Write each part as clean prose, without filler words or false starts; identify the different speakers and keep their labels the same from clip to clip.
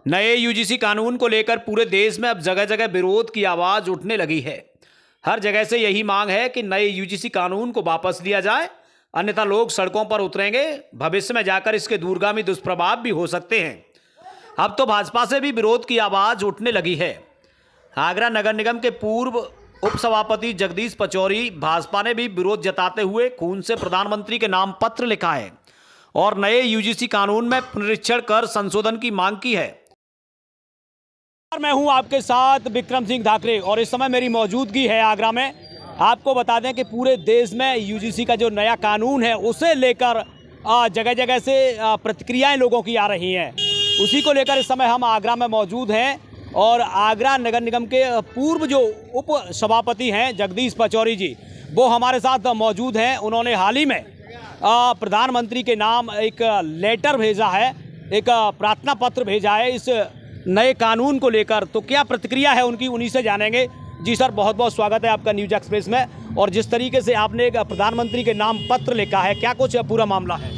Speaker 1: नए यूजीसी कानून को लेकर पूरे देश में अब जगह जगह विरोध की आवाज उठने लगी है। हर जगह से यही मांग है कि नए यूजीसी कानून को वापस लिया जाए, अन्यथा लोग सड़कों पर उतरेंगे। भविष्य में जाकर इसके दूरगामी दुष्प्रभाव भी हो सकते हैं। अब तो भाजपा से भी विरोध की आवाज उठने लगी है। आगरा नगर निगम के पूर्व उप सभापति जगदीश पचौरी भाजपा ने भी विरोध जताते हुए खून से प्रधानमंत्री के नाम पत्र लिखा है और नए यूजीसी कानून में पुनरीक्षण कर संशोधन की मांग की है। मैं हूं आपके साथ विक्रम सिंह धाकरे और इस समय मेरी मौजूदगी है आगरा में। आपको बता दें कि पूरे देश में यूजीसी का जो नया कानून है उसे लेकर जगह जगह से प्रतिक्रियाएं लोगों की आ रही हैं। उसी को लेकर इस समय हम आगरा में मौजूद हैं और आगरा नगर निगम के पूर्व जो उप सभापति हैं जगदीश पचौरी जी, वो हमारे साथ मौजूद हैं। उन्होंने हाल ही में प्रधानमंत्री के नाम एक लेटर भेजा है, एक प्रार्थना पत्र भेजा है इस नए कानून को लेकर। तो क्या प्रतिक्रिया है उनकी, उन्हीं से जानेंगे। जी सर, बहुत बहुत स्वागत है आपका न्यूज एक्सप्रेस में। और जिस तरीके से आपने एक प्रधानमंत्री के नाम पत्र लिखा है, क्या कुछ पूरा मामला है?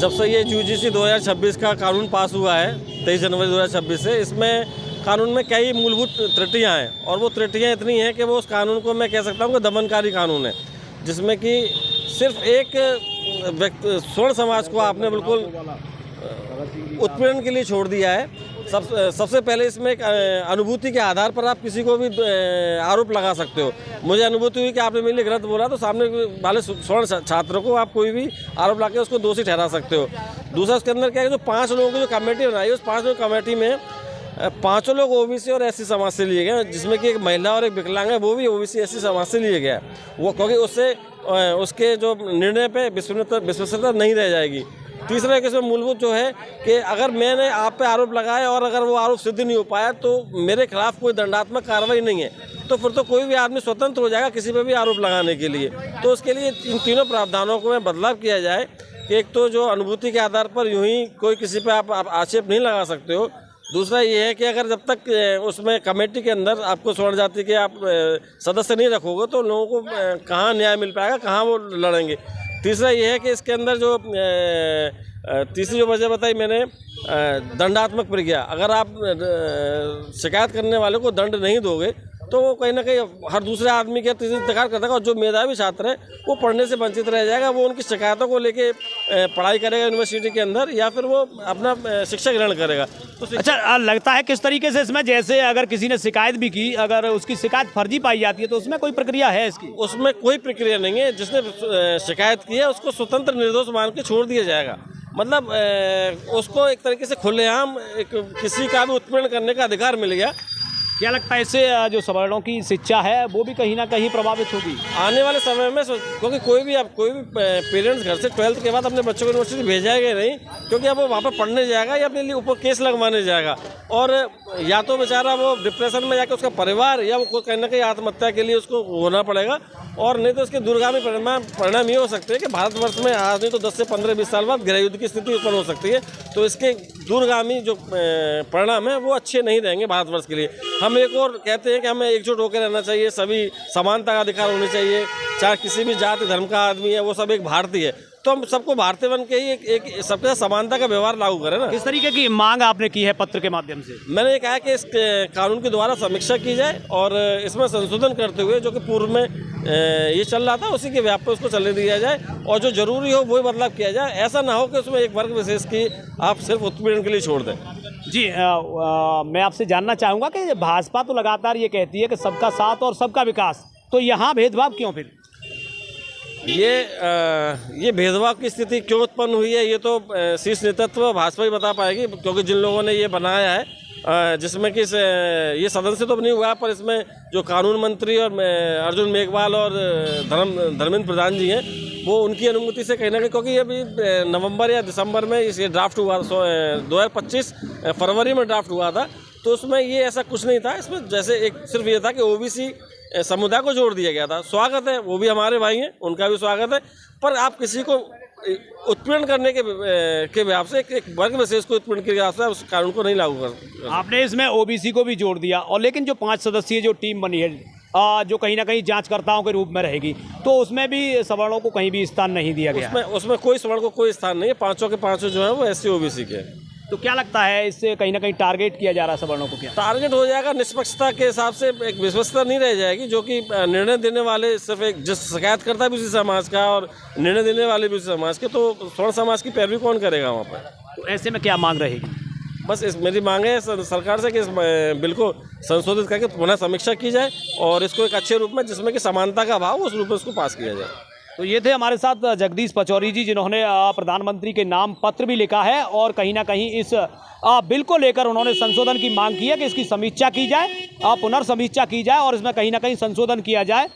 Speaker 2: जब से ये यूजीसी 2026 का कानून पास हुआ है 23 जनवरी 2026 से, इसमें कानून में कई मूलभूत त्रुटियां हैं और वो त्रुटियां इतनी हैं कि वो उस कानून को मैं कह सकता हूँ कि दमनकारी कानून है, जिसमें कि सिर्फ एक स्वर्ण समाज को आपने बिल्कुल उत्पीड़न के लिए छोड़ दिया है। सबसे पहले इसमें एक अनुभूति के आधार पर आप किसी को भी आरोप लगा सकते हो। मुझे अनुभूति हुई कि आपने मेरे लिए गलत बोला तो सामने वाले स्वर्ण छात्रों को आप कोई भी आरोप ला के उसको दोषी ठहरा सकते हो। दूसरा, उसके अंदर क्या है, जो 5 लोगों की जो कमेटी बनाई है, उस 5 लोगों की कमेटी में 5 लोग ओबीसी और एससी समाज से लिए गए, जिसमें कि एक महिला और एक विकलांग है, वो भी ओबीसी एससी समाज से लिए गया। वो क्योंकि उससे उसके जो निर्णय पे विश्वसनीयता नहीं रह जाएगी। तीसरा एक इसमें मूलभूत जो है कि अगर मैंने आप पे आरोप लगाया और अगर वो आरोप सिद्ध नहीं हो पाया तो मेरे खिलाफ कोई दंडात्मक कार्रवाई नहीं है, तो फिर तो कोई भी आदमी स्वतंत्र हो जाएगा किसी पे भी आरोप लगाने के लिए। तो उसके लिए इन तीनों प्रावधानों को में बदलाव किया जाए कि एक तो जो अनुभूति के आधार पर यूं ही कोई किसी पे आप आक्षेप नहीं लगा सकते हो। दूसरा ये है कि अगर जब तक उसमें कमेटी के अंदर आपको स्वर्ण जाति के आप सदस्य नहीं रखोगे तो लोगों को कहाँ न्याय मिल पाएगा, कहाँ वो लड़ेंगे। तीसरा ये है कि इसके अंदर जो तीसरी जो वजह बताई मैंने, दंडात्मक प्रक्रिया, अगर आप शिकायत करने वाले को दंड नहीं दोगे तो वो कहीं ना कहीं हर दूसरे आदमी के तीसरी इंतकार कर देगा और जो मेधावी छात्र है वो पढ़ने से वंचित रह जाएगा। वो उनकी शिकायतों को लेके पढ़ाई करेगा यूनिवर्सिटी के अंदर या फिर वो अपना शिक्षा ग्रहण करेगा। तो
Speaker 1: अच्छा, लगता है किस तरीके से इसमें, जैसे अगर किसी ने शिकायत भी की, अगर उसकी शिकायत फर्जी पाई जाती है तो उसमें कोई प्रक्रिया है इसकी?
Speaker 2: उसमें कोई प्रक्रिया नहीं है। जिसने शिकायत की है उसको स्वतंत्र निर्दोष मान के छोड़ दिया जाएगा। मतलब उसको एक तरीके से खुलेआम किसी का भी उत्पीड़न करने का अधिकार मिल गया।
Speaker 1: क्या लगता है इससे जो सवर्णों की शिक्षा है वो भी कहीं ना कहीं प्रभावित होगी
Speaker 2: आने वाले समय में? क्योंकि कोई भी पेरेंट्स घर से 12th के बाद अपने बच्चों को यूनिवर्सिटी भेजाएंगे नहीं, क्योंकि अब वो वहाँ पर पढ़ने जाएगा या अपने लिए ऊपर केस लगवाने जाएगा और या तो बेचारा वो डिप्रेशन में जाकर उसका परिवार या वो कहीं ना कहीं आत्महत्या के लिए उसको होना पड़ेगा, और नहीं तो उसके दूरगामी परिणाम ये हो सकते हैं कि भारतवर्ष में आज नहीं तो 10 से 15-20 साल बाद गृह युद्ध की स्थिति उत्पन्न हो सकती है। तो इसके दूरगामी जो परिणाम है वो अच्छे नहीं रहेंगे भारतवर्ष के लिए। हम एक और कहते हैं कि हमें एकजुट होकर रहना चाहिए, सभी समानता का अधिकार होनी चाहिए, चाहे किसी भी जाति धर्म का आदमी है, वो सब एक भारतीय है। तो हम सबको भारतीय बन के ही एक सबके साथ समानता का व्यवहार लागू करें ना।
Speaker 1: किस तरीके की मांग आपने की है पत्र के माध्यम से?
Speaker 2: मैंने ये कहा कि इस कानून के द्वारा समीक्षा की जाए और इसमें संशोधन करते हुए जो कि पूर्व में ये चल रहा था उसी के व्याप पर उसको चलने दिया जाए और जो जरूरी हो वही बदलाव किया जाए। ऐसा ना हो कि उसमें एक वर्ग विशेष की आप सिर्फ उत्पीड़न के लिए छोड़ दें।
Speaker 1: जी, मैं आपसे जानना चाहूँगा कि भाजपा तो लगातार ये कहती है कि सबका साथ और सबका विकास, तो यहाँ भेदभाव क्यों? फिर
Speaker 2: ये भेदभाव की स्थिति क्यों उत्पन्न हुई है ये तो शीर्ष नेतृत्व भाजपा ही बता पाएगी, क्योंकि जिन लोगों ने ये बनाया है, जिसमें कि ये सदन से तो नहीं हुआ, पर इसमें जो कानून मंत्री और अर्जुन मेघवाल और धर्मेंद्र प्रधान जी हैं, वो उनकी अनुमति से कहीं ना कहीं, क्योंकि अभी नवंबर या दिसंबर में ये ड्राफ्ट हुआ, 2025 फरवरी में ड्राफ्ट हुआ था, तो उसमें ये ऐसा कुछ नहीं था। इसमें जैसे एक सिर्फ ये था कि ओबीसी समुदाय को जोड़ दिया गया था। स्वागत है, वो भी हमारे भाई हैं, उनका भी स्वागत है, पर आप किसी को उत्पीड़न करने के व्याप से एक वर्ग विशेष को उत्पीड़न के व्याप से उस कानून को नहीं लागू कर।
Speaker 1: आपने इसमें ओबीसी को भी जोड़ दिया, और लेकिन जो 5 सदस्यीय जो टीम बनी है जो कहीं ना कहीं जांचकर्ताओं के रूप में रहेगी, तो उसमें भी सवर्णों को कहीं भी स्थान नहीं दिया गया।
Speaker 2: उसमें कोई सवर्ण को कोई स्थान नहीं है। 5 के 5 जो है वो एससी ओबीसी के।
Speaker 1: तो क्या लगता है इससे कहीं ना कहीं टारगेट किया जा रहा है सवर्णों को? क्या
Speaker 2: टारगेट हो जाएगा निष्पक्षता के हिसाब से, एक विश्वस्तता नहीं रह जाएगी, जो कि निर्णय देने वाले सिर्फ एक जिस शिकायत करता है भी उसी समाज का और निर्णय देने वाले भी उसी समाज के, तो स्वर्ण समाज की पैरवी कौन करेगा वहाँ पर?
Speaker 1: तो ऐसे में क्या मांग रहेगी?
Speaker 2: बस मेरी मांग है सरकार से कि इस बिल को संशोधित करके पुनः समीक्षा की जाए और इसको एक अच्छे रूप में, जिसमें कि समानता का भाव, उस रूप में इसको पास किया जाए।
Speaker 1: तो ये थे हमारे साथ जगदीश पचौरी जी, जिन्होंने प्रधानमंत्री के नाम पत्र भी लिखा है और कहीं ना कहीं इस बिल को लेकर उन्होंने संशोधन की मांग की है कि इसकी समीक्षा की जाए, पुनर्समीक्षा की जाए और इसमें कहीं ना कहीं संशोधन किया जाए